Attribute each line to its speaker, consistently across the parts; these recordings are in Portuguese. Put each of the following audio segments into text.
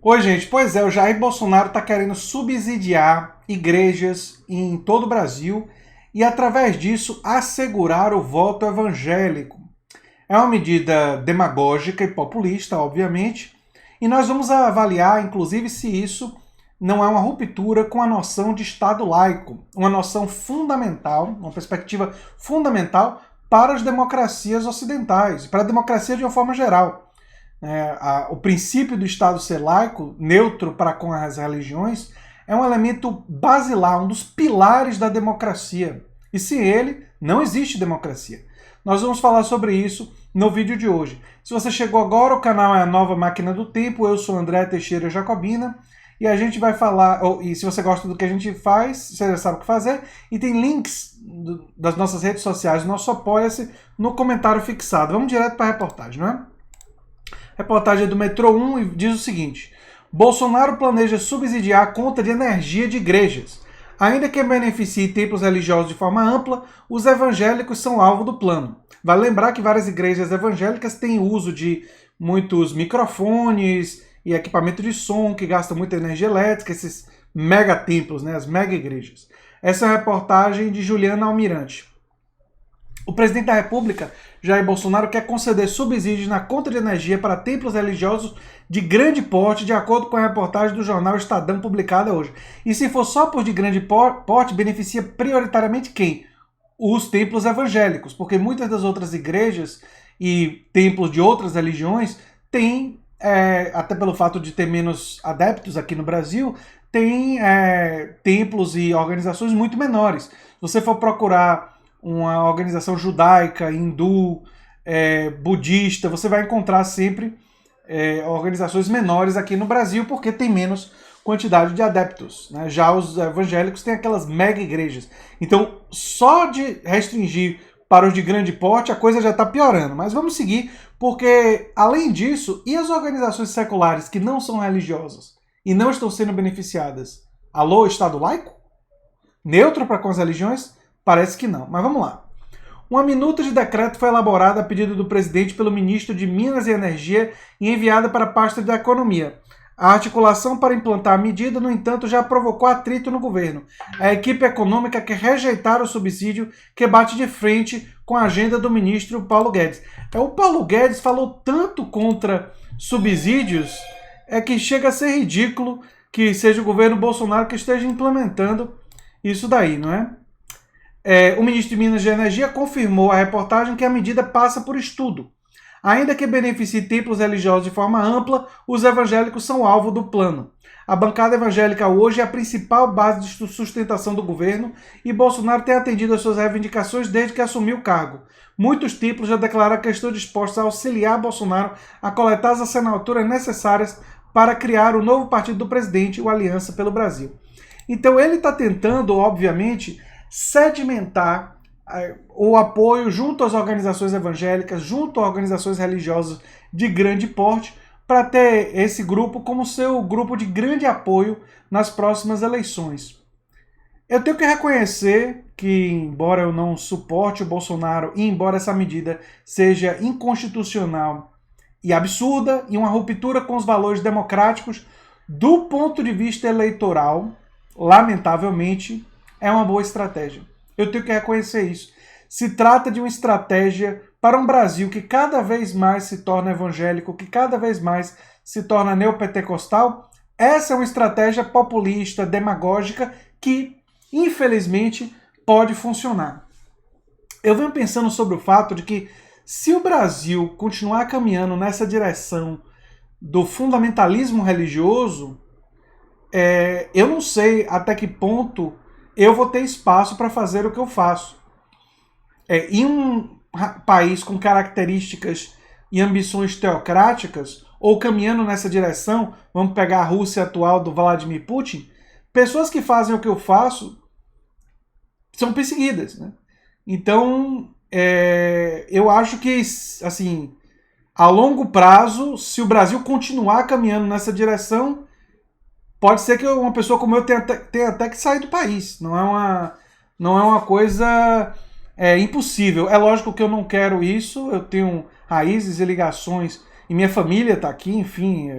Speaker 1: Oi, gente. Pois é, o Jair Bolsonaro está querendo subsidiar igrejas em todo o Brasil e, através disso, assegurar o voto evangélico. É uma medida demagógica e populista, obviamente, e nós vamos avaliar, inclusive, se isso não é uma ruptura com a noção de Estado laico, uma noção fundamental, uma perspectiva fundamental para as democracias ocidentais, para a democracia de uma forma geral. O princípio do Estado ser laico, neutro para com as religiões, é um elemento basilar, um dos pilares da democracia. E sem ele, não existe democracia. Nós vamos falar sobre isso no vídeo de hoje. Se você chegou agora, o canal é a Nova Máquina do Tempo, eu sou André Teixeira Jacobina, e a gente vai falar, e se você gosta do que a gente faz, você já sabe o que fazer, e tem links das nossas redes sociais, do nosso Apoia-se, no comentário fixado. Vamos direto para a reportagem, não é? Reportagem do Metrô 1 e diz o seguinte: Bolsonaro planeja subsidiar a conta de energia de igrejas. Ainda que beneficie templos religiosos de forma ampla, os evangélicos são alvo do plano. Vale lembrar que várias igrejas evangélicas têm uso de muitos microfones e equipamento de som que gastam muita energia elétrica, esses mega templos, né, as mega igrejas. Essa é a reportagem de Juliana Almirante. O presidente da República, Jair Bolsonaro, quer conceder subsídios na conta de energia para templos religiosos de grande porte, de acordo com a reportagem do jornal Estadão publicada hoje. E se for só por de grande porte, beneficia prioritariamente quem? Os templos evangélicos, porque muitas das outras igrejas e templos de outras religiões têm, até pelo fato de ter menos adeptos aqui no Brasil, têm templos e organizações muito menores. Se você for procurar uma organização judaica, hindu, budista, você vai encontrar sempre organizações menores aqui no Brasil, porque tem menos quantidade de adeptos, né? Já os evangélicos têm aquelas mega igrejas. Então, só de restringir para os de grande porte, a coisa já está piorando. Mas vamos seguir, porque, além disso, e as organizações seculares que não são religiosas e não estão sendo beneficiadas? Alô, Estado laico? Neutro para com as religiões? Parece que não, mas vamos lá. Uma minuta de decreto foi elaborada a pedido do presidente pelo ministro de Minas e Energia e enviada para a pasta da Economia. A articulação para implantar a medida, no entanto, já provocou atrito no governo. A equipe econômica quer rejeitar o subsídio que bate de frente com a agenda do ministro Paulo Guedes. O Paulo Guedes falou tanto contra subsídios que chega a ser ridículo que seja o governo Bolsonaro que esteja implementando isso daí, não é? O ministro de Minas e Energia confirmou à reportagem que a medida passa por estudo. Ainda que beneficie templos religiosos de forma ampla, os evangélicos são alvo do plano. A bancada evangélica hoje é a principal base de sustentação do governo e Bolsonaro tem atendido às suas reivindicações desde que assumiu o cargo. Muitos templos já declararam que estão dispostos a auxiliar Bolsonaro a coletar as assinaturas necessárias para criar o novo partido do presidente, o Aliança pelo Brasil. Então ele está tentando, obviamente, sedimentar o apoio junto às organizações evangélicas, junto a organizações religiosas de grande porte, para ter esse grupo como seu grupo de grande apoio nas próximas eleições. Eu tenho que reconhecer que, embora eu não suporte o Bolsonaro e embora essa medida seja inconstitucional e absurda e uma ruptura com os valores democráticos, do ponto de vista eleitoral, lamentavelmente, é uma boa estratégia. Eu tenho que reconhecer isso. Se trata de uma estratégia para um Brasil que cada vez mais se torna evangélico, que cada vez mais se torna neopentecostal. Essa é uma estratégia populista, demagógica, que, infelizmente, pode funcionar. Eu venho pensando sobre o fato de que, se o Brasil continuar caminhando nessa direção do fundamentalismo religioso, eu não sei até que ponto eu vou ter espaço para fazer o que eu faço. Em um país com características e ambições teocráticas, ou caminhando nessa direção, vamos pegar a Rússia atual do Vladimir Putin, pessoas que fazem o que eu faço são perseguidas, né? Então, eu acho que, assim, a longo prazo, se o Brasil continuar caminhando nessa direção, pode ser que uma pessoa como eu tenha até que sair do país. Não é uma coisa impossível. É lógico que eu não quero isso. Eu tenho raízes e ligações. E minha família está aqui, enfim.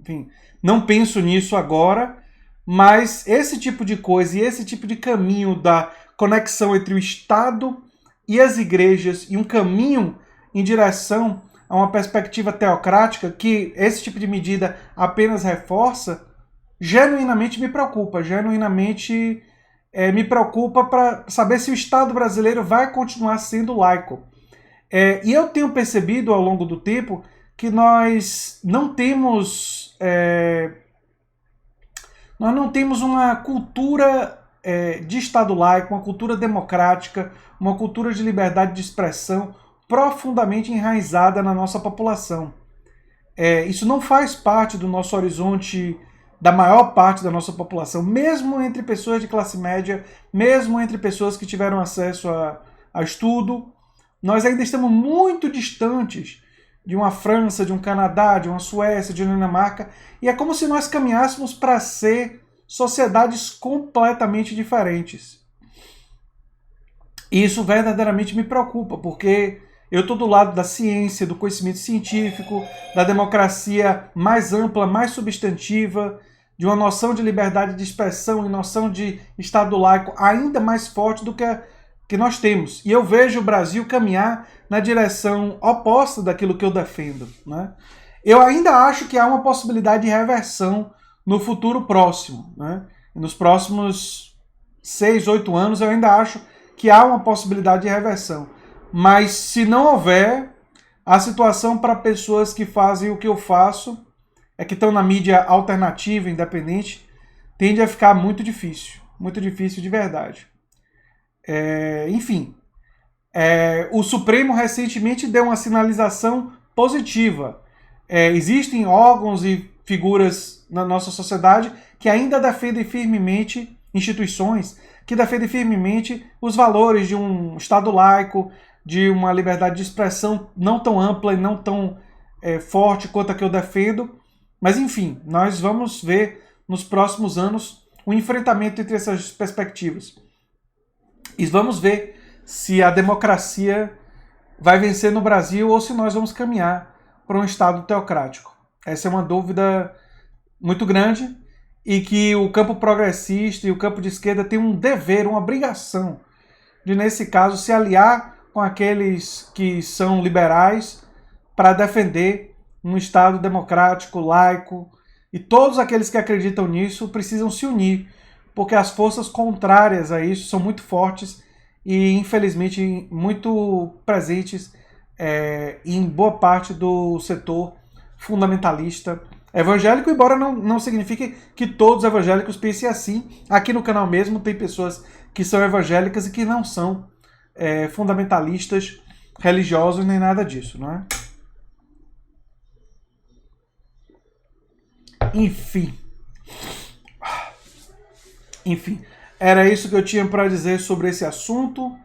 Speaker 1: enfim, não penso nisso agora, mas esse tipo de coisa e esse tipo de caminho da conexão entre o Estado e as igrejas e um caminho em direção a uma perspectiva teocrática que esse tipo de medida apenas reforça, genuinamente me preocupa, me preocupa para saber se o Estado brasileiro vai continuar sendo laico. E eu tenho percebido ao longo do tempo que nós não temos uma cultura de Estado laico, uma cultura democrática, uma cultura de liberdade de expressão profundamente enraizada na nossa população. Isso não faz parte do nosso horizonte da maior parte da nossa população, mesmo entre pessoas de classe média, mesmo entre pessoas que tiveram acesso a estudo. Nós ainda estamos muito distantes de uma França, de um Canadá, de uma Suécia, de uma Dinamarca, e é como se nós caminhássemos para ser sociedades completamente diferentes. E isso verdadeiramente me preocupa, porque eu estou do lado da ciência, do conhecimento científico, da democracia mais ampla, mais substantiva, de uma noção de liberdade de expressão e noção de Estado laico ainda mais forte do que nós temos. E eu vejo o Brasil caminhar na direção oposta daquilo que eu defendo, né? Eu ainda acho que há uma possibilidade de reversão no futuro próximo, né? Nos próximos 6, 8 anos eu ainda acho que há uma possibilidade de reversão. Mas se não houver, a situação para pessoas que fazem o que eu faço, que estão na mídia alternativa, independente, tende a ficar muito difícil de verdade. Enfim, o Supremo recentemente deu uma sinalização positiva. Existem órgãos e figuras na nossa sociedade que ainda defendem firmemente, instituições que defendem firmemente os valores de um Estado laico, de uma liberdade de expressão não tão ampla e não tão forte quanto a que eu defendo. Mas enfim, nós vamos ver nos próximos anos o enfrentamento entre essas perspectivas. E vamos ver se a democracia vai vencer no Brasil ou se nós vamos caminhar para um Estado teocrático. Essa é uma dúvida muito grande e que o campo progressista e o campo de esquerda têm um dever, uma obrigação de, nesse caso, se aliar com aqueles que são liberais para defender um Estado democrático, laico, e todos aqueles que acreditam nisso precisam se unir, porque as forças contrárias a isso são muito fortes e, infelizmente, muito presentes em boa parte do setor fundamentalista evangélico, embora não signifique que todos os evangélicos pensem assim. Aqui no canal mesmo tem pessoas que são evangélicas e que não são fundamentalistas religiosos nem nada disso, não é? Enfim, era isso que eu tinha para dizer sobre esse assunto.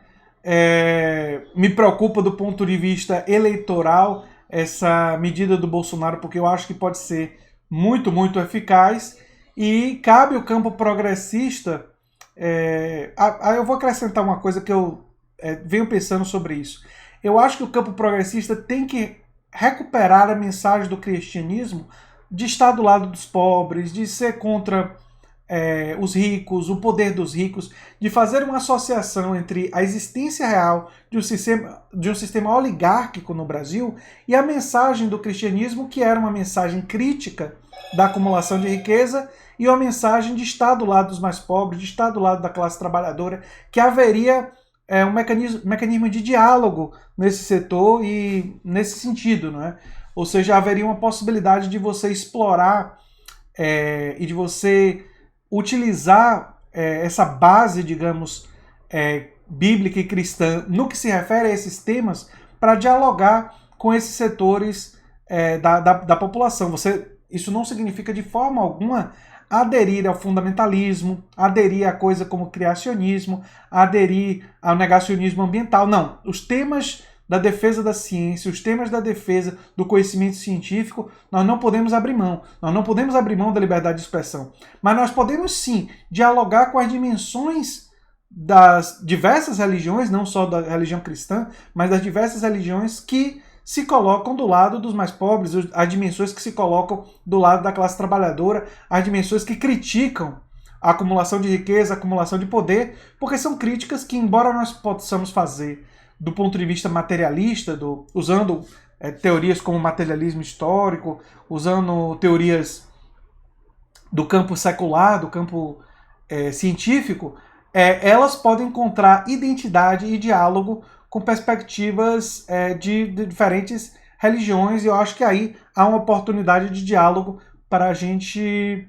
Speaker 1: Me preocupa do ponto de vista eleitoral essa medida do Bolsonaro, porque eu acho que pode ser muito, muito eficaz, e cabe o campo progressista. Eu vou acrescentar uma coisa que eu venho pensando sobre isso. Eu acho que o campo progressista tem que recuperar a mensagem do cristianismo de estar do lado dos pobres, de ser contra os ricos, o poder dos ricos, de fazer uma associação entre a existência real de um sistema oligárquico no Brasil e a mensagem do cristianismo, que era uma mensagem crítica da acumulação de riqueza e uma mensagem de estar do lado dos mais pobres, de estar do lado da classe trabalhadora, que haveria um mecanismo de diálogo nesse setor e nesse sentido, não é? Ou seja, haveria uma possibilidade de você explorar e de você utilizar essa base, digamos, bíblica e cristã no que se refere a esses temas para dialogar com esses setores da população. Isso não significa de forma alguma aderir ao fundamentalismo, aderir a coisa como criacionismo, aderir ao negacionismo ambiental. Não, os temas da defesa da ciência, os temas da defesa do conhecimento científico, nós não podemos abrir mão. Nós não podemos abrir mão da liberdade de expressão. Mas nós podemos sim dialogar com as dimensões das diversas religiões, não só da religião cristã, mas das diversas religiões que se colocam do lado dos mais pobres, as dimensões que se colocam do lado da classe trabalhadora, as dimensões que criticam a acumulação de riqueza, a acumulação de poder, porque são críticas que, embora nós possamos fazer do ponto de vista materialista, usando teorias como materialismo histórico, usando teorias do campo secular, do campo científico, elas podem encontrar identidade e diálogo com perspectivas de diferentes religiões, e eu acho que aí há uma oportunidade de diálogo para a gente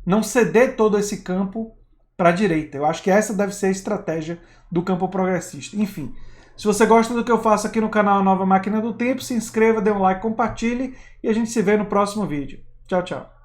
Speaker 1: não ceder todo esse campo para a direita. Eu acho que essa deve ser a estratégia do campo progressista. Enfim, se você gosta do que eu faço aqui no canal Nova Máquina do Tempo, se inscreva, dê um like, compartilhe e a gente se vê no próximo vídeo. Tchau, tchau.